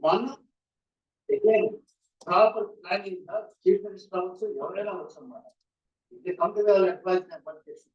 మనం again proper planning chief minister కావచ్చు, ఎవరైనా అవచ్చు అన్నమాట. ఇది కంపెనీ వాళ్ళు ఎంప్లాయీస్ ఏర్పాటు చేస్తుంది.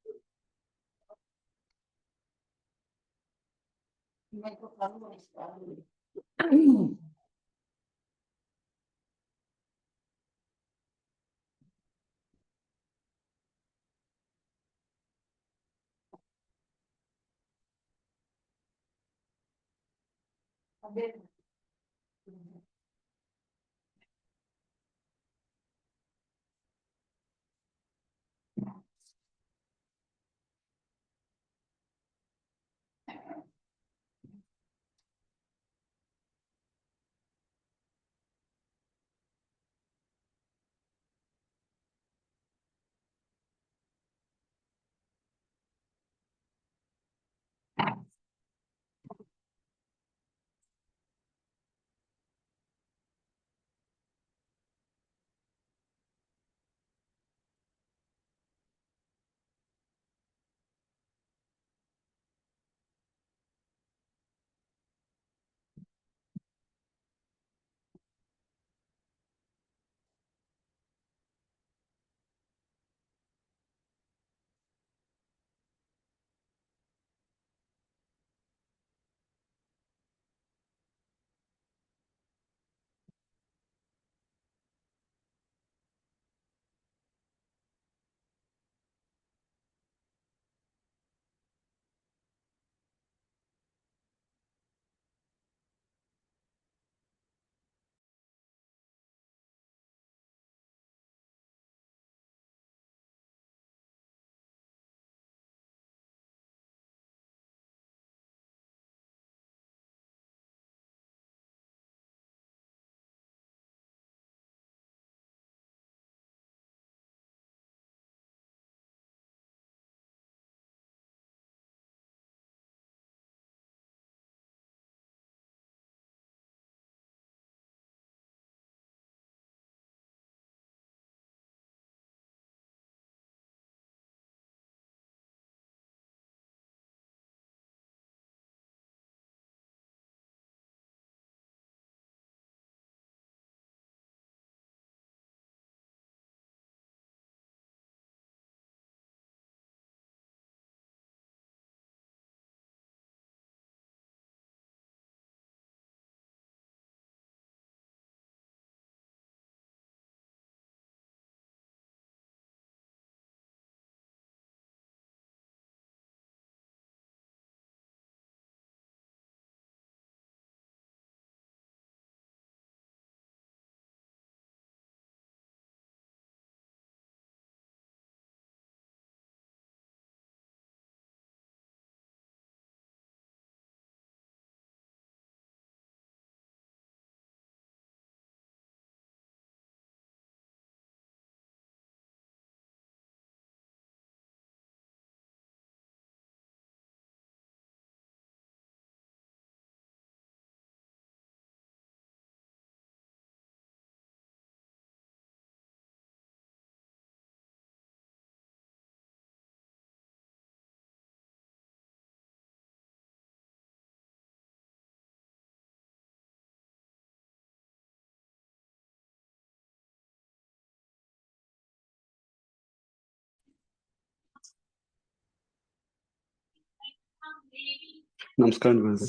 నమస్కారం గురుగారు.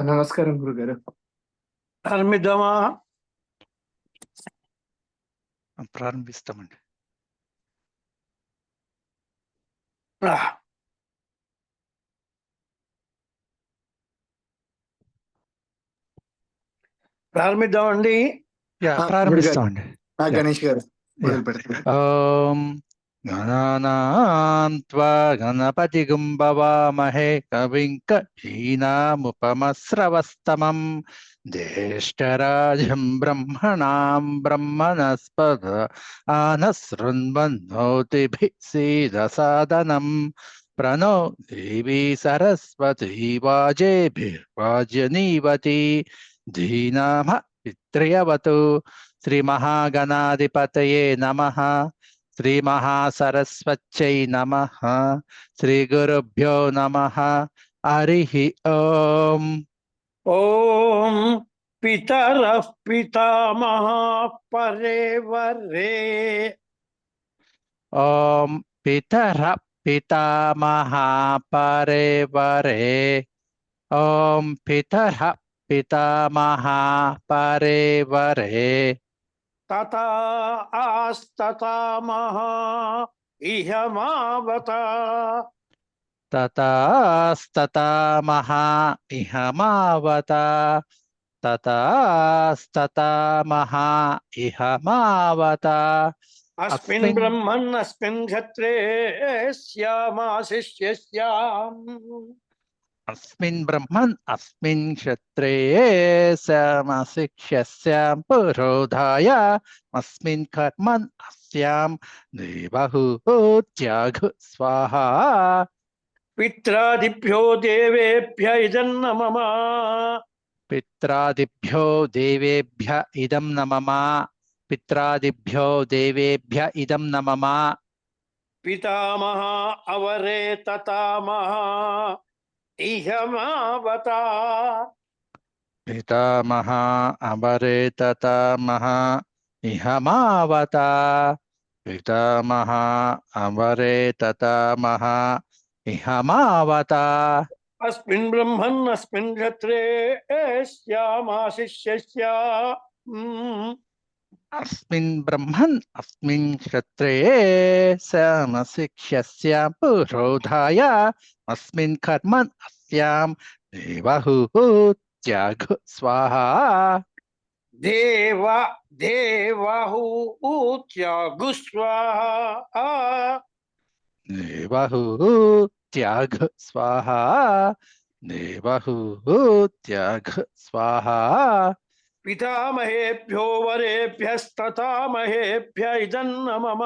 నమస్కారం గురుగారు. ప్రారంభిద్దామా? ప్రారంభిస్తామండి. ప్రారంభిద్దామండి. ప్రారంభిస్తామండి. గణేష్ గారు మొదలు పెడతారు. ఓం గణానాం త్వా గణపతిగం భవామహే కవిం కవీనాముపమస్రవస్తమం జ్యేష్ఠరాజం బ్రహ్మణాం బ్రహ్మణస్పద ఆనశృణ్వన్నోతిభిः सीदसादनं प्रणो देवी सरस्वती वाजेभिर्वाजनीवती धीनामः पित्र्यवतु. శ్రీ మహాగణాధిపతయే నమః. श्रीमहासरस्वत्यै नमः। श्रीगुरुभ्यो नमः। हरिः ओम्। ओम पितरः पितामहः परे वरे ॐ पितरः पितामहः परे वरे। ॐ पितरः पितामहः परे वरे। तथा आस्ततामहः इहमावता ततास्ततामहः इहमावता। ततास्ततामहः इहमावता। अस्मिन् ब्रह्मन् अस्मिन् क्षत्रे स्यामाशिष्यस्याम् अस्मिन् ब्रह्मन् अस्मिन् क्षत्रे समशिष्यस्यां पुरोधाय अस्मिन् कर्मन् अस्यां देवहूत्याग स्वाहा। पित्रादिभ्यो देवेभ्य इदन्न मम पित्रादिभ्यो देवेभ्य इदं न मम। पित्रादिभ्यो देवेभ्य इदं न मम। पितामह अवरे ततामह इहमावता पितामह अमरे ततामह इहमावता। पितामह अमरे ततामह इहमावता। अस्मिन् ब्रह्मन् अस्मिन् क्षत्रे स्यामाशिष्यस्याम् अस्मिन् ब्रह्मन् अस्मिन् क्षत्रे समशिष्यस्यां पुरोधाय अस्मिन् कर्मन् अस्यां देवहूत्याग स्वाहा। देवहूत्यागु स्वाहा देवहूत्याग स्वाहा। देवहूत्याग स्वाहा। पितामहेभ्यो वरेभ्यस्ततामहेभ्य इदन्न मम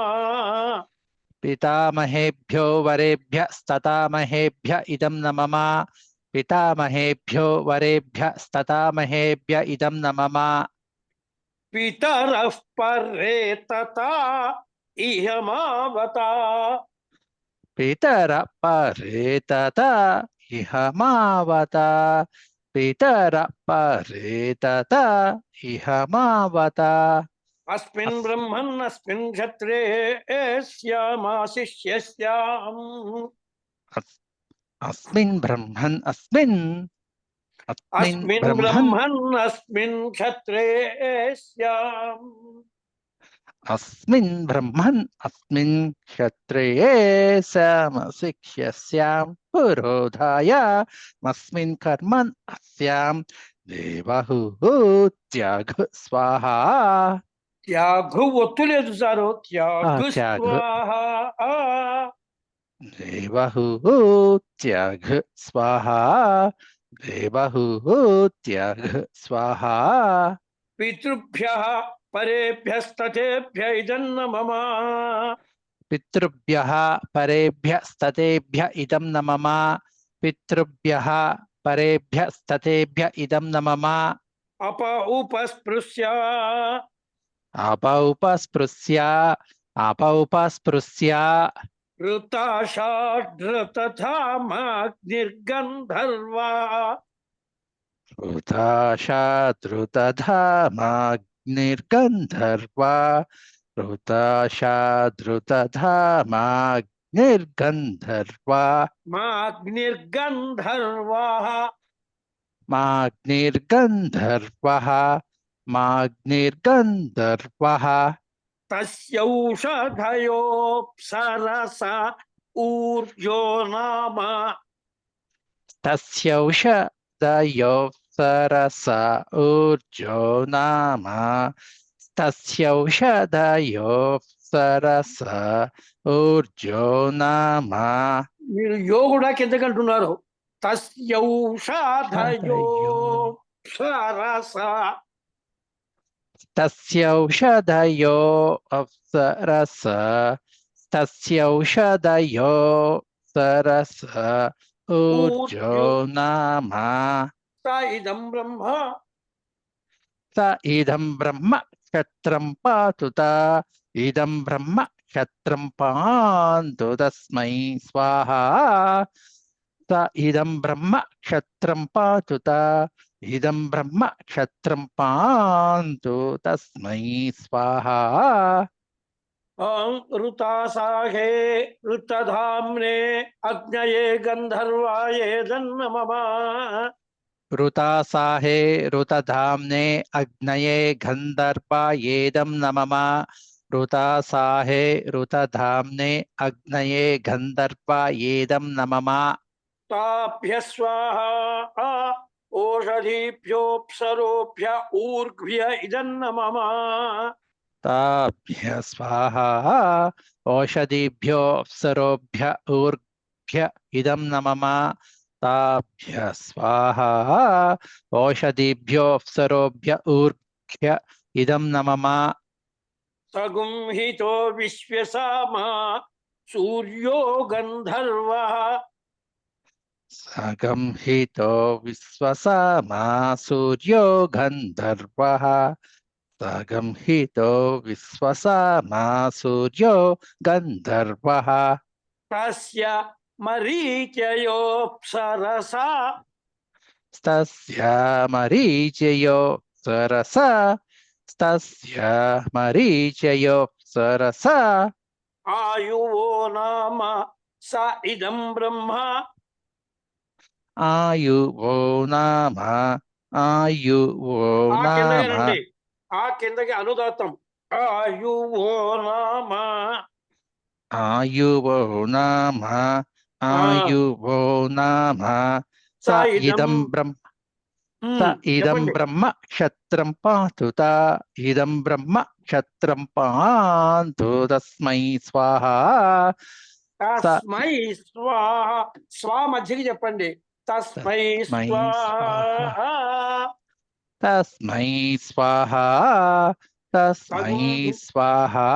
पितामहेभ्यो वरेभ्यस्ततामहेभ्य इदं न मम। पितामहेभ्यो वरेभ्यस्ततामहेभ्य इदं न मम। पितरः परे तता इहमावता पितरः परे तता इहमावता। पितरः परे तता इहमावता। अस्मिन् ब्रह्मन् अस्मिन् क्षत्रे स्यामाशिष्यस्याम् अस्मिन् ब्रह्मन् अस्मिन् अस्मिन् ब्रह्मन् अस्मिन् क्षत्रे स्याम् अस्मिन् ब्रह्मन् अस्मिन् क्षत्रे समशिष्यस्यां पुरोधाय अस्मिन् कर्मन् अस्यां देवहूत्याग स्वाहा। त्यागु ఒత్తు లేదు సారు త్యాగు त्याग స్వాహా देवहूत्याग स्वाहा। देवहूत्याग स्वाहा। पितृभ्यः परेभ्यस्ततेभ्य इदन्न मम पितृभ्यः परेभ्यस्ततेभ्य इदं न मम। पितृभ्यः परेभ्यस्ततेभ्य इदं न मम। अप उपस्पृश्य अपौपस्पृश्य ऋताशाद्रतथामाग्निर्गन्धर्वा ऋताशाद्रुतधामाग्निर्गन्धर्वा। ऋताशाद्रुतधामाग्निर्गन्धर्वा। माग्निर्गन्धर्वाः माग्निर्गन्धर्वः। माग्निर्गन्धर्वः। तस्यौषधयोऽप्सरसा ऊर्जो नाम तस्यौषधयोऽप्सरस ऊर्जो नाम। तस्यौषधयोऽप्सरस ऊर्जो नाम। మీరు యోగుడా కిందకంటున్నారు తస్యౌషధయోऽప్సరస तस्यौषधयो अप्सरस। तस्यौषधयो सरस ऊर्जो नाम। स इदं ब्रह्म स इदं ब्रह्म क्षत्रं पातुत। इदं ब्रह्म క్షత్రం పాంతు తస్మై స్వాహా త ఇదం బ్రహ్మ క్షత్రం పాతుత ఇదం బ్రహ్మ క్షత్రం పాంతు తస్మై స్వాహా ऋतासाहे ऋतधाम्ने अग्नये गन्धर्वाये दन्नमः ऋतासाहे ऋतधाम्ने अग्नये गन्धर्वायेदं नमः ऋतासाहे ऋतधाम्ने अग्नये गन्धर्वायेदं नमः ताभ्य स्वाहा ओषधीभ्योऽप्सरोभ्य ऊर्ध्व्य इदन्नमः ताभ्य स्वाहा औषधिभ्यो अप्सरोभ्य ऊर्ध्व्य इदं नमः ताभ्य स्वाहा औषधिभ्यो अप्सरोभ्य ऊर्ध्व्य इदं नमः सगुंहितो विश्वसामा सूर्यो गन्धर्वः सगंहितो विश्वसामा सूर्यो गन्धर्वः सगंहितो विश्वसामा सूर्यो गन्धर्वः तस्य मरीचयोऽप्सरसा तस्य मरीचयो सरसा तस्य मरीचयो सरसा आयुवो नाम स इदं ब्रह्मा आयुवो नाम आयुवो नाम आ కిందకి అనుదాతం आयुवो नाम आयुवो नाम आयुवो नाम स इदं ब्रह्म स इदं ब्रह्म क्षत्रं पातुत इदं ब्रह्म क्षत्रं पान्तु तस्मै स्वाहा तस्मै स्वाहा स्वा మధ్యకి చెప్పండి तस्मै स्वाहा तस्मै स्वाहा तस्मै स्वाहा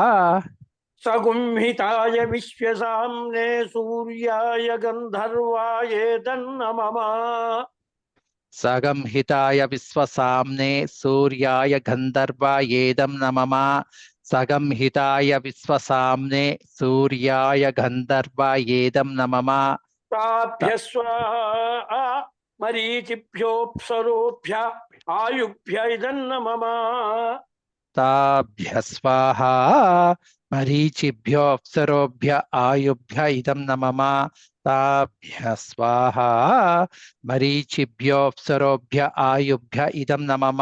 सगुंहिताय विश्वसाम्ने सूर्याय गन्धर्वाय दन्नमः सगंहिताय विश्वसाम्ने सूर्याय गन्धर्वायेदं नमः सगंहिताय विश्वसाम्ने सूर्याय गन्धर्वायेदं नमः ताभ्य स्वाहा मरीचिभ्योऽप्सरोभ्य आयुभ्य इदन्नमः ताभ्य स्वाहा मरीचिभ्यो अप्सरोभ्य आयुभ्य इदं नमः ताभ्य स्वाहा मरीचिभ्यो अप्सरोभ्य आयुभ्य इदं नमः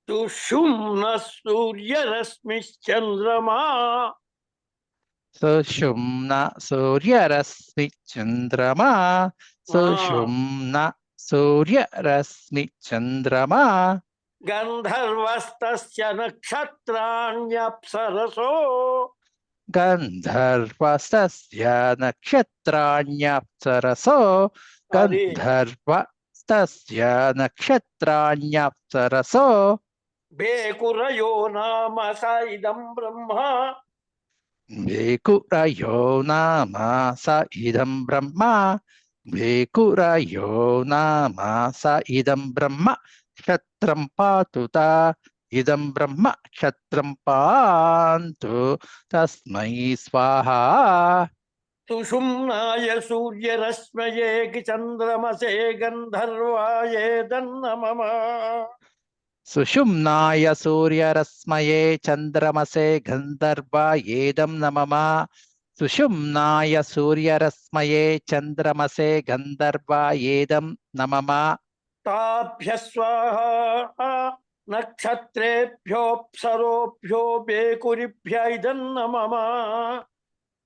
सुषुम्न सूर्यरश्मिश्चन्द्रमा सुषुम्न सूर्यरश्मिचन्द्रमा सुषुम्न सूर्यरश्मिचन्द्रमा गन्धर्वस्तस्य नक्षत्राण्यप्सरसो गन्धर्वस्तस्य नक्षत्राण्यप्सरसो गन्धर्वस्तस्य नक्षत्राण्यप्सरसो बेकुरयो नाम स इदं ब्रह्मा बेकुरयो नाम स इदं ब्रह्मा बेकुरयो नाम स इदं ब्रह्म क्षत्रं पातुत इदं ब्रह्म क्षत्रं पान्तु तस्मै स्वाहा सुषुम्नाय सूर्यरश्मये चन्द्रमसे गन्धर्वाय दन्नमः सुषुम्नाय सूर्यरश्मये चन्द्रमसे गन्धर्वायेदं नमः सुषुम्नाय सूर्यरश्मये चन्द्रमसे गन्धर्वायेदं नमः ताभ्य स्वाहा नक्षत्रेभ्योऽप्सरोभ्यो बेकुरिभ्य इदन्नमः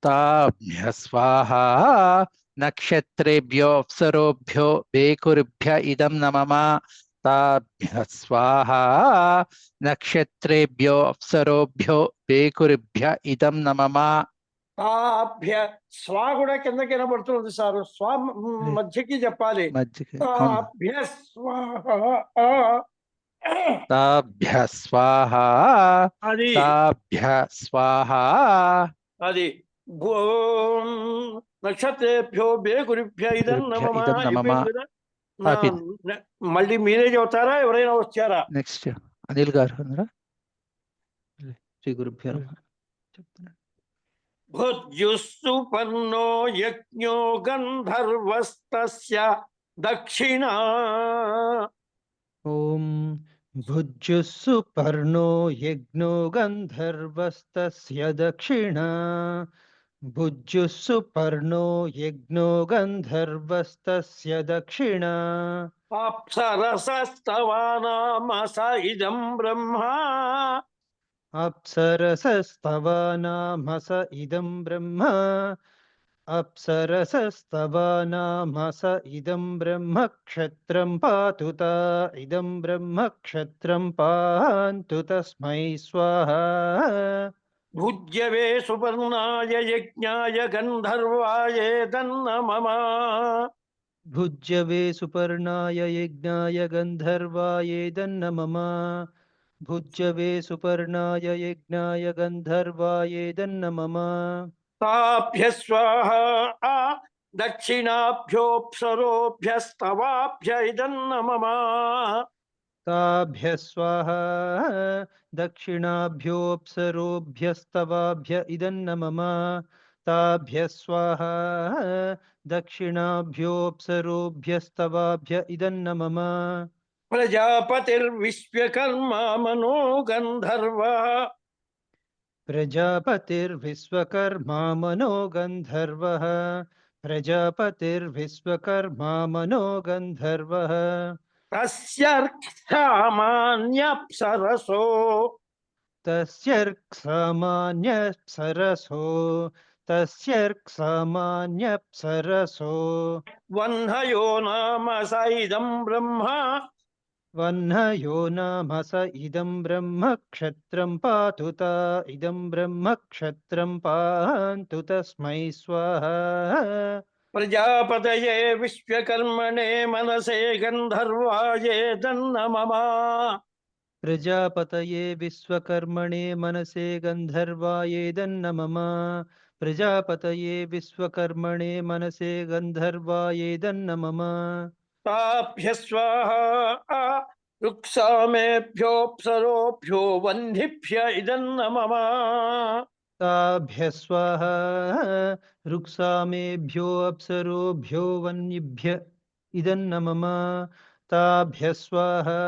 ताभ्य स्वाहा नक्षत्रेभ्यो अप्सरोभ्यो बेकुरुभ्य इदं नमः ताभ्य स्वाहा नक्षत्रेभ्यो अप्सरोभ्यो बेकुरुभ्य इदं नमः ताभ्य स्वा కూడా కిందకి వినబడుతుంది సార్ స్వా మధ్యకి చెప్పాలి ताभ्य स्वाहा ताभ्य स्वाहा అది ताभ्य स्वाहा అది నక్షత్రేభ్యో బేగురిభ్య ఇదన్నమః మళ్ళీ మీరే చెబుతారా ఎవరైనా వచ్చారా నెక్స్ట్ అనిల్ గారు అన్నారా శ్రీ గురుభ్యో చెప్తున్నా భుజ్యుస్సుపర్ణో యజ్ఞో గంధర్వస్తస్య దక్షిణ ఓం భుజ్యుస్సుపర్ణో యజ్ఞో గంధర్వస్తస్య దక్షిణ భుజ్యుస్సుపర్ణో యజ్ఞో గంధర్వస్తస్య దక్షిణ అప్సరసస్తవానామస ఇదం బ్రహ్మ అప్సరసస్తవానామస ఇదం బ్రహ్మ అప్సరసస్తవానామస ఇదం బ్రహ్మ క్షత్రం పాతుత ఇదం బ్రహ్మ క్షత్రం పాంతు తస్మై స్వాహా భుజ్యవే సుపర్ణాయ యజ్ఞాయ గంధర్వాయేదన్న మమ భుజ్యవే సుపర్ణాయ యజ్ఞాయ గంధర్వాయేదన్న మమ భుజ్యవే సుపర్ణాయ యజ్ఞాయ గంధర్వాయేదన్న మమ తాభ్య స్వాహా దక్షిణాభ్యోప్సరోభ్యస్తవాభ్య ఇదన్న మమ తాభ్య స్వాహా దక్షిణాభ్యోప్సరోభ్యస్తవాభ్య ఇదన్న మమ తాభ్య స్వాహా దక్షిణాభ్యోప్సరోభ్యస్తవాభ్య ఇదన్న మమ ప్రజాపతిర్విశ్వకర్మా మనో గంధర్వ ప్రజాపతిర్విశ్వకర్మా మనో గంధర్వః ప్రజాపతిర్విశ్వకర్మా మనో గంధర్వః తస్యర్క్షామాన్యప్సరసో తస్యర్క్సామాన్యప్సరసో తస్యర్క్సామాన్యప్సరసో వహ్నయో నామ సైదం బ్రహ్మ వహ్నయో నామస ఇదం బ్రహ్మ క్షత్రం పాతుత ఇదం బ్రహ్మ క్షత్రం పాంతు తస్మై స్వాహా ప్రజాపతయే విశ్వకర్మణే మనసే గంధర్వాయేదన్న మమ ప్రజాపతయే విశ్వకర్మణే మనసే గంధర్వాయేదన్న మమ ప్రజాపతయే విశ్వకర్మణే మనసే గంధర్వాయేదన్న మమ తాభ్య స్వాహా రుక్సామేభ్యోప్సరోభ్యో వహ్నిభ్య ఇదన్న మమ తాభ్య స్వాహా రుక్సామేభ్యో అప్సరోభ్యో వన్నిభ్య ఇదన్న మమ తాభ్య స్వాహా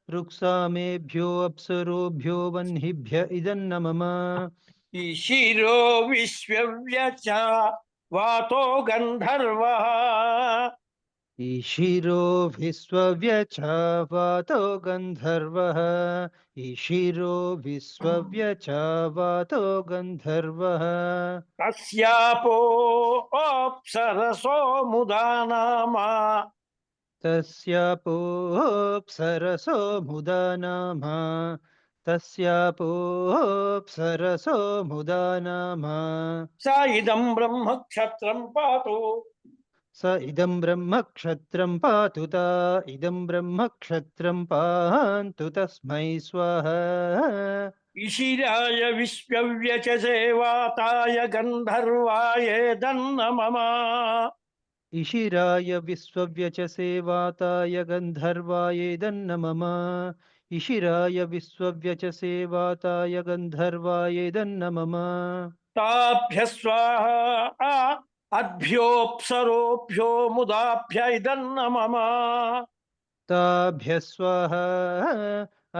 రుక్సామేభ్యో అప్సరోభ్యో వన్నిభ్య ఇదన్న మమ ఈశిరో విశ్వవ్యచ వాతో గంధర్వ ఈశిరో విశ్వవ్యచావాతో గంధర్వః ఈశిరో విశ్వవ్యచావాతో గంధర్వః తస్యాపో అప్సరసో ముదా నామ తస్యాపోప్సరసో ముదా నామ తస్యాపోప్సరసో ముదా నామ స ఇదం బ్రహ్మ క్షత్రం పాతు స ఇదం బ్రహ్మ క్షత్రం పాతుత ఇదం బ్రహ్మ క్షత్రం పాంతు తస్మై స్వాహా ఈశిరాయ విశ్వవ్యచసే వాతాయ గంధర్వాయేదన్న మమ ఇషిరాయ విశ్వవ్యచసే వాతాయ గంధర్వాయేదన్న మమ ఇషిరాయ విశ్వవ్యచసే వాతాయ గంధర్వాయేదన్న మమ తాభ్య స్వాహా అభ్యోప్సరోభ్యో ముదాభ్య ఇదన్న మమ తాభ్య స్వాహా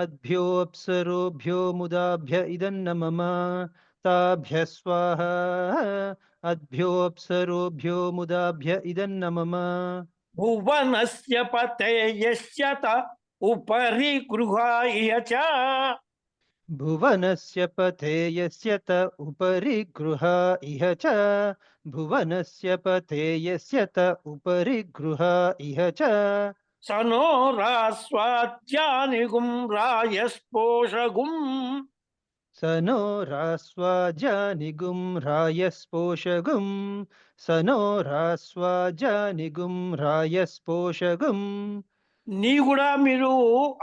అభ్యోప్సరోభ్యో ముదాభ్య ఇదన్న మమ తాభ్య స్వాహా అభ్యోప్సరోభ్యో ముదాభ్య ఇదన్న మమ భువనస్య పతే యస్య త ఉపరి గృహాయ చ భువనస్య పతే యస్య త ఉపరి గృహ ఇహ చ భువనస్య పతే యస్య త ఉపరి గృహ ఇహ చ సనో రాస్వాద్యానిగుం రాయస్పోషగుం स नो रास्वाजानिगुं रायस्पोषगुं स नो रास्वाजानिगुं रायस्पोषगुं నీ కూడా మీరు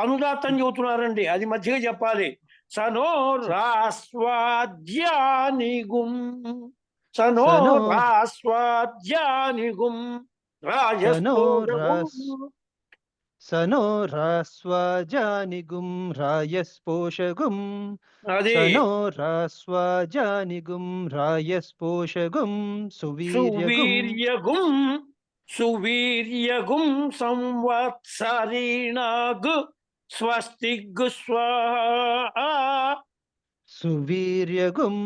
అనుదాత్తం చెబుతున్నారండి, అది మధ్యగా చెప్పాలి. సనో రాస్వాద్యానిగుం సనో సనో రాస్వాద్యానిగుం రాయస్పోషగుం स नो रास्वाजानिगुं रायस्पोषगुं అది स नो रास्वाजानिगुं रायस्पोषगुं सुवीर्यगुं సువీర్యగుం సువీర్యగుం సంవత్సరీణాగ్ స్వస్తిగ్ స్వాహా. सुवीर्यगुं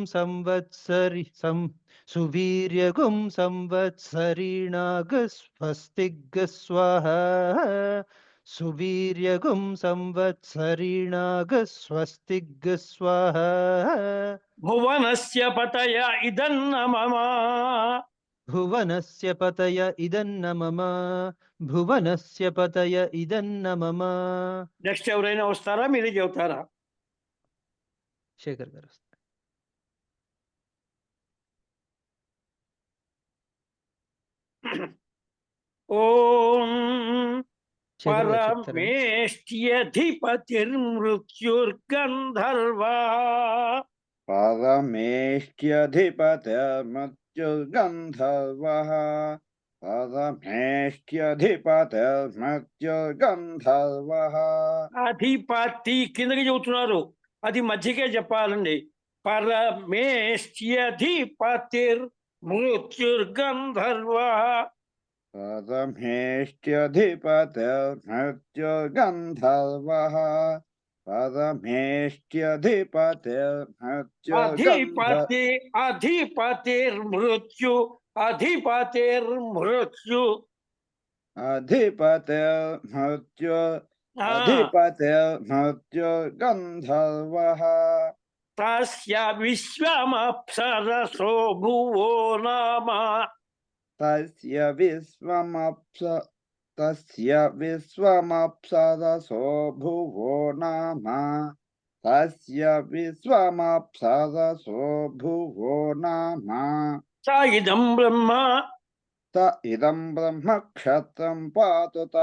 संवत्सरीणाग स्वस्तिग स्वाहा सुवीर्यगुं संवत्सरीणाग स्वस्तिग स्वाहा భువనస్య పతయ ఇదన్న మమ. भुवनस्य पतय इदन्न मम भुवनस्य पतय इदन्न मम నెక్స్ట్ ఎవరైనా వస్తారా, మీరే చెబుతారా? शेखर गाరు ఓం शेखर గారు చెప్తారండి. పరమేష్ట్యధిపతిర్మృత్యుర్గంధర్వా. परमेष्ट्यधिपतिर्मृत्युर्गन्धर्वः परमेष्ट्यधिपतिर्मृत्युर्गन्धर्वः అధిపతి కిందకి చెబుతున్నారు, అది మధ్యకే చెప్పాలండి. పరమేష్ట్యధిపతిర్మృత్యుర్గంధర్వా. परमेष्ट्यधिपतिर्मृत्युर्गन्धर्वः परमेष्ट्यधिपतिर्मृत्युर्गन्धर्वः అధిపతిర్మృత్యు అధిపతిర్మృత్యు. अधिपतिर्मृत्यु ఆ, अधिपतिर्मृत्युर्गन्धर्वः తస్య విశ్వమప్సరసో భువో నామ. तस्य विश्वमप्सरसो भुवो नाम तस्य विश्वमप्सरसो भुवो नाम స ఇదం బ్రహ్మ त इदं ब्रह्मक्षत्रं पातु त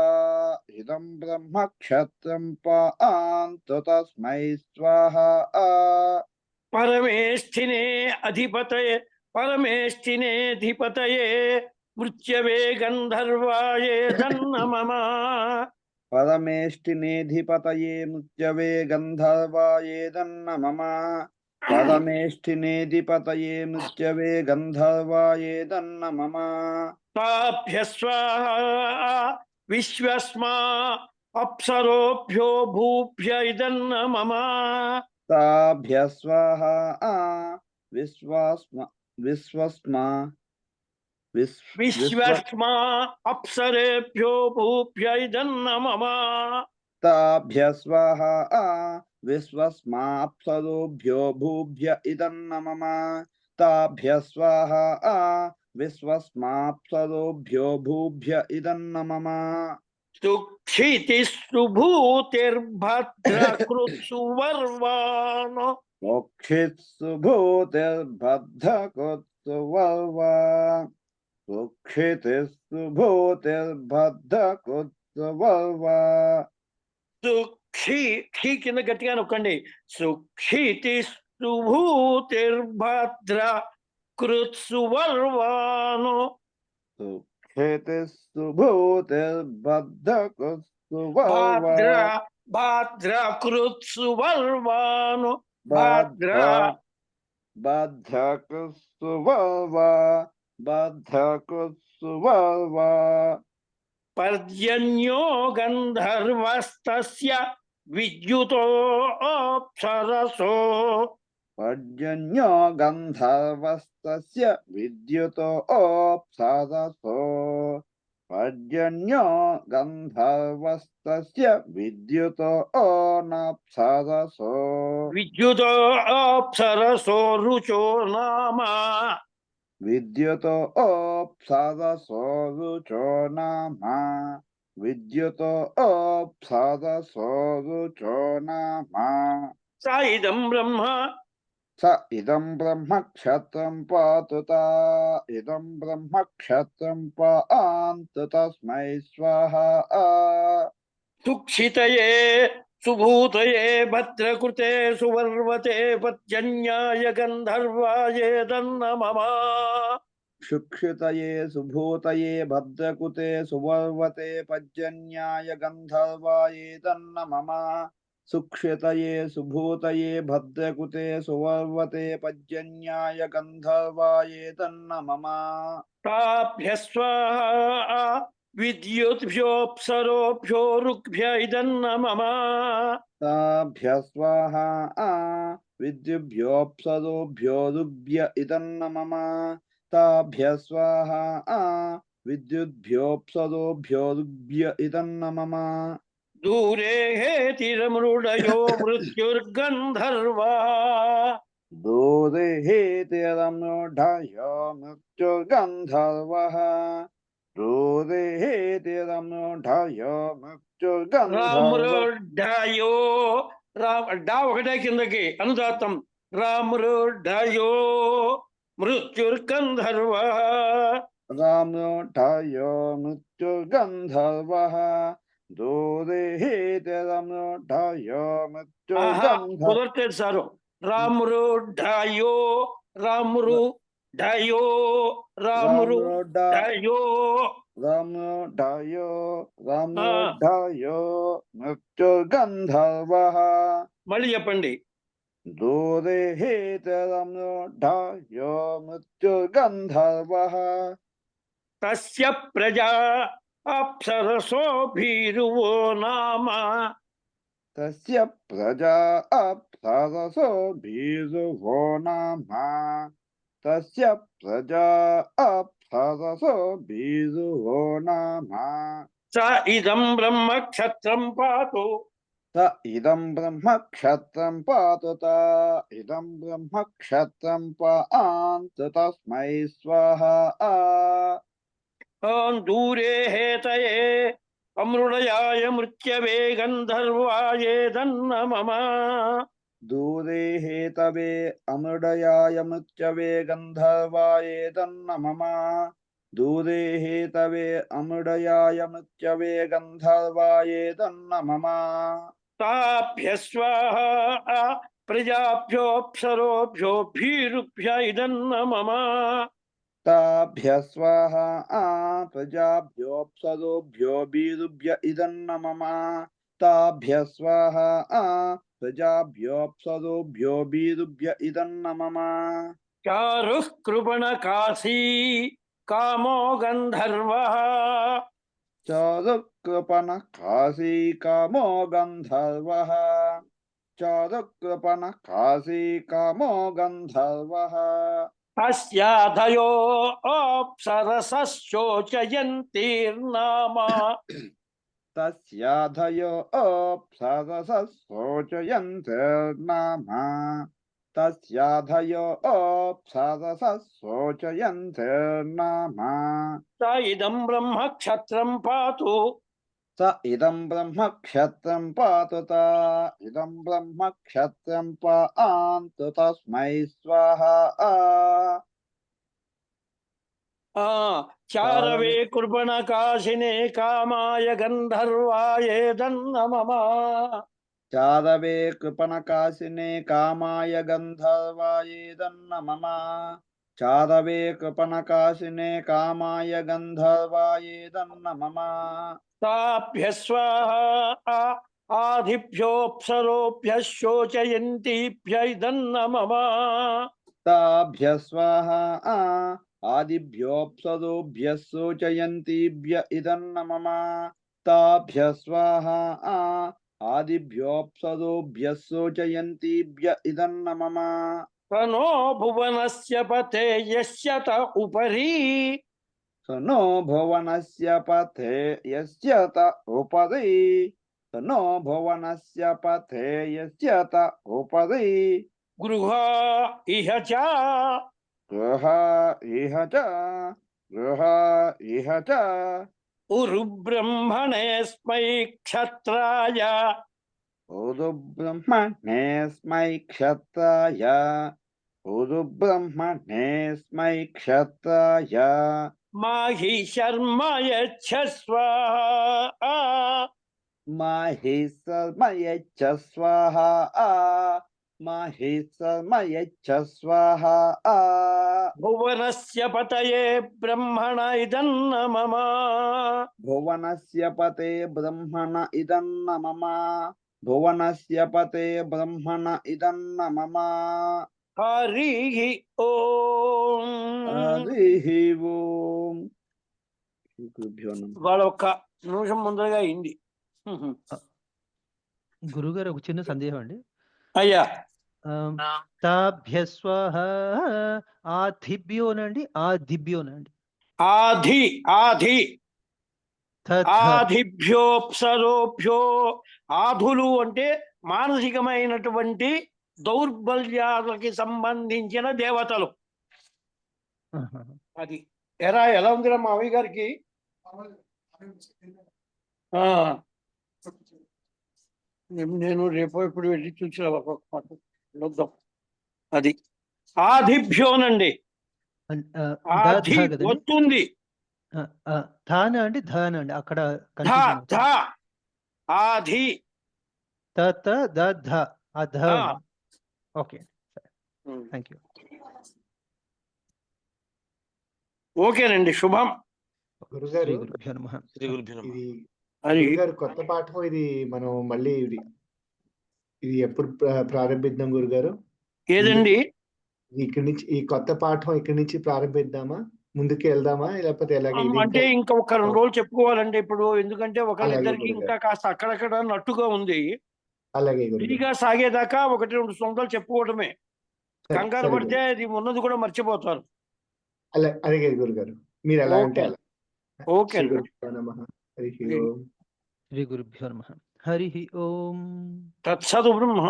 इदं ब्रह्मक्षत्रं पान्तु तस्मै स्वाहा పరమేష్ఠినే అధిపతయే పరమేష్ఠినేధిపతయే మృత్యవే గంధర్వాయే దన్న మమ. परमेष्ठिनेधिपतये मृत्यवे गन्धर्वाये दन्न मम परमेष्ठिनेधिपतये मृत्यवे गन्धर्वाये दन्न मम తాభ్య స్వాహా విశ్వస్మా అప్సరోభ్యో భూభ్య ఇదన్న మమ. ताभ्य स्वाहा विश्वस्मा విశ్వస్మా అప్సరేభ్యో భూభ్య ఇదన్న మమ. ताभ्य स्वाहा विश्वस्माप्सरोभ्यो भूभ्य इदन्न मम ताभ्य स्वाहा विश्वस्माप्सरोभ्यो भूभ्य इदन्न मम సుక్షితి సుభూతిర్భద్రకృత్సు వర్వాణో. सुक्षित्सुभूतिर्बद्धकुत्सुवर्वा सुक्षितिस्सुभूतिर्बद्धकुत्सुवर्वा సుక్షి క్షి కింద గట్టిగా నొక్కండి. సుక్షితి సుభూతిర్భద్ర కృత్సు వర్వాణో. सुक्षितिस्सुभूतिर्बद्धकुत्सुवर्वा భాద్ర భాద్ర కృత్సు వర్వాణో. భాద్ర बद्धकुत्सुवर्वा बद्धकुत्सुवर्वा పర్జన్యో గంధర్వస్తస్య విద్యుతో అప్సరసో. पर्जन्यो गन्धर्वस्तस्य विद्युतो अप्सरसो पर्जन्यो गन्धर्वस्तस्य विद्युतो अनप्सरसो విద్యుతో అప్సరసో రుచో నామ. विद्युतो अप्सरसो रुचो नाम विद्युतो अप्सरसो रुचो नाम స ఇదం బ్రహ్మ स इदं ब्रह्मक्षत्रं पातु त इदं ब्रह्मक्षत्रं पान्तु तस्मै स्वाहा సుక్షితయే సుభూతయే భద్రకృతే సువర్వతే పర్జన్యాయ గంధర్వాయ దన్న మమ. शुक्षितये सुभूतये भद्रकुते सुवर्वते पर्जन्याय गन्धर्वाये तन्न मम सुक्षितये सुभूतये भद्रकुते सुवर्वते पर्जन्याय गन्धर्वाये तन्न मम ताभ्यः स्वाहा विद्युद्भ्योऽप्सरोभ्यो ऋग्भ्य इदन्न मम ताभ्यः स्वाहा विद्युभ्योऽप्सरोभ्यो ऋग्भ्य इदन्न मम ताभ्यः स्वाहा विद्युद्भ्योऽप्सरोभ्यो ऋग्भ्य इदन्न मम दूरे हेतिरमृडयो मृत्युर्गन्धर्वा दूरे हेतिरमृढय मृत्युर्गन्धर्वः दूरे हेतिरमृढय मृत्युर्गन्धर्वः రామృఢయో డా ఒకటే కిందకి అనుదాత్తం రామృఢయో మృత్యుర్గంధర్వ रामृढयो मृत्युर्गन्धर्वः दूरे हेतिरमृढयो मृत्युर्गन्धर्वः కుదరట్లేదు సారు రామృఢయో రామృఢయో రామృఢయో रामृढयो रामृढयो मृत्युर्गन्धर्वः మళ్ళీ చెప్పండి दूरे हेतिरमृढयो मृत्युर्गन्धर्वः తస్య ప్రజా అప్సరసో భీరువో నామ तस्य प्रजा अप्सरसो भीरुवो नाम तस्य प्रजा अप्सरसो भीरुवो नाम స ఇదం బ్రహ్మ క్షత్రం పాతు त इदं ब्रह्म क्षत्रं पातु त इदं ब्रह्म क्षत्रं पान्तु तस्मै स्वाहा దూరే హేతయే అమృడయాయ మృత్యవే గంధర్వాయేదన్న మమ दूरे हेतवे अमृडयाय मृत्यवे गन्धर्वाये तन्न मम दूरे हेतवे अमृडयाय मृत्यवे गन्धर्वाये तन्न मम ताभ्य स्वाहा प्रजाभ्योऽप्सरोभ्यो भीरुभ्य इदन्न मम ताभ्य स्वाहा प्रजाभ्योऽप्सरोभ्यो बीरुभ्य इदन्न मम ताभ्य स्वाहा प्रजाभ्योऽप्सरोभ्यो बीरुभ्य इदन्न मम चारुः कृपणकासी कामो गन्धर्वः चारुकृपणकासी कामो गन्धर्वः चारुकृपणकासी कामो गन्धर्वः तस्याधयो अप्सरसश्चोचयन्तीर्नाम तस्याधयो अप्सरसशोचयन्तिर्नाम तस्याधयो अप्सरसशोचयन्तिर्नाम स इदं ब्रह्म क्षत्रं पातु स इदं ब्रह्म क्षत्रं पातु त इदं ब्रह्म क्षत्रं पान्तु तस्मै स्वाहा चारवे कृपणकाशिने कामाय गन्धर्वायेदन्न मम चारवे कृपणकाशिने कामाय गन्धर्वायेदन्न मम चारवे कृपणकाशिने कामाय गन्धर्वायेदन्न मम ताभ्य स्वाहा आदिभ्योऽप्सरोभ्यः शोचयन्तीभ्य इदन्न मम ताभ्य स्वाहा आदिभ्योऽप्सरोभ्यः शोचयन्तीभ्य इदन्न मम ताभ्य स्वाहा आदिभ्योऽप्सरोभ्यः शोचयन्तीभ्य इदन्न मम तनो भुवनस्य पते यस्य त उपरि स नो भुवनस्य पथे यस्य त उपरि स नो भुवनस्य पथे यस्य त उपरि गृह इह च गृह इह च उरुब्रह्मणेऽस्मै क्षत्राय उरुब्रह्मणेऽस्मै क्षत्राय उरुब्रह्मणेऽस्मै क्षत्राय माहि शर्म यच्छस्व माहि शर्म यच्छ स्वाहा మహిషమయచ్చ స్వాహా భువనస్య పతయే బ్రహ్మణ ఇదన్న మమ. భువనస్య పతే బ్రహ్మణ ఇదన్న మమ భువనస్య పతే బ్రహ్మణ ఇదన్న మమ హరి ఓం. హరి ఓం. శ్రీ గురుభ్యో నమః. వాళ్ళ ఒక్క నిమిషం ముందరగా అయింది. గురుగారు ఒక చిన్న సందేహం అండి. అయ్యా తాభ్య స్వాహ ఆధిభ్యోనండి ఆదిభ్యోనండి? ఆధి ఆధి తథ ఆధిభ్యోప్సరోభ్యో. ఆధులు అంటే మానసికమైనటువంటి దౌర్బల్యాలకి సంబంధించిన దేవతలు. ఆహా. అది ఎలా ఉందిరా మావయ్య గారికి? ఆ, నేను రేపు ఇప్పుడు వెళ్ళి చూద్దాం. అది ఆధిభ్యోనండి. ఆధి ధ కదండి? వస్తుంది. ధాన అండి ధాన అండి అక్కడ ధ కన్ఫ్యూజన్ ధ అవుతుంది. ఆధి. తత దధ అధ. ఆ. Okay, thank you. ఓకేనండి, శుభం. గురుగారు శ్రీ గురుభ్యో నమః. ఇది అది గురుగారు కొత్త పాఠం ఇది మనం మళ్ళీ ఇది ఎప్పుడు ప్రారంభిద్దాం గురుగారు? ఏదండి? ఇక్కడి నుంచి ఈ కొత్త పాఠం ఇక్కడి నుంచి ప్రారంభిద్దామా, ముందుకు వెళ్దామా, లేకపోతే ఎలాగే ఇది అంటే ఇంకా ఒక 2 రోజులు చెప్పుకోవాలండి ఇప్పుడు. ఎందుకంటే అలాగే ఒకళ్ళిద్దరికి గురుగారు. ఇంకా కాస్త అక్కడక్కడ నట్టుగా ఉంది. అలాగే గురుగారు. ఫ్రీగా సాగేదాకా 1-2 సొంతలు చెప్పుకోవడమే. సరే, కంగారు సరే పడితే అది ఉన్నది కూడా మర్చిపోతారు. అలాగే గురుగారు, మీరు ఎలా అంటే అలా. ఓకే. శ్రీ గురుభ్యో నమః. హరి ఓం. శ్రీ గురుభ్యో నమః. హరి ఓం. తత్సదు బ్రహ్మ.